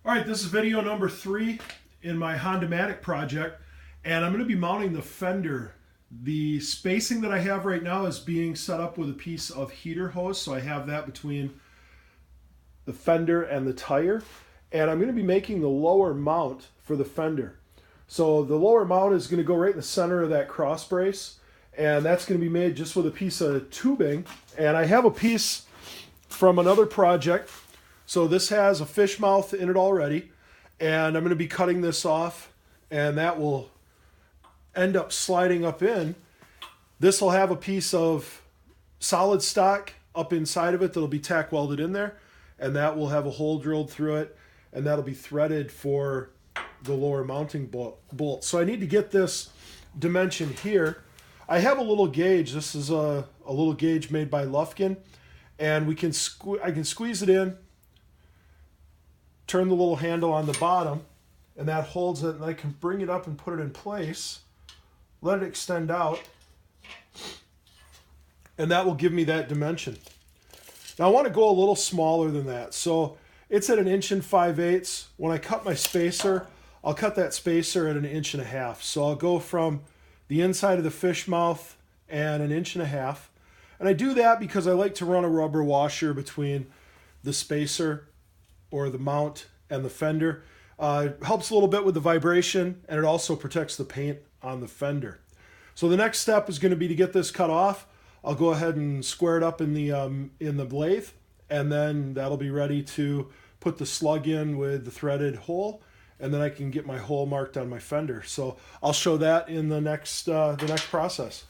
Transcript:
All right, this is video number 3 in my Hondamatic project, and I'm going to be mounting the fender. The spacing that I have right now is being set up with a piece of heater hose, so I have that between the fender and the tire. And I'm going to be making the lower mount for the fender. So the lower mount is going to go right in the center of that cross brace, and that's going to be made just with a piece of tubing. And I have a piece from another project. So this has a fish mouth in it already, and I'm going to be cutting this off, and that will end up sliding up in. This will have a piece of solid stock up inside of it that'll be tack welded in there, and that will have a hole drilled through it, and that'll be threaded for the lower mounting bolt. So I need to get this dimension here. I have a little gauge. This is a little gauge made by Lufkin, and I can squeeze it in, turn the little handle on the bottom, and that holds it, and I can bring it up and put it in place, let it extend out, and that will give me that dimension. Now I want to go a little smaller than that, so it's at 1 5/8 inches. When I cut my spacer, I'll cut that spacer at 1.5 inches. So I'll go from the inside of the fish mouth and 1.5 inches. And I do that because I like to run a rubber washer between the spacer or the mount and the fender. It helps a little bit with the vibration, and it also protects the paint on the fender. So the next step is going to be to get this cut off. I'll go ahead and square it up in the lathe, and then that'll be ready to put the slug in with the threaded hole, and then I can get my hole marked on my fender. So I'll show that in the next process.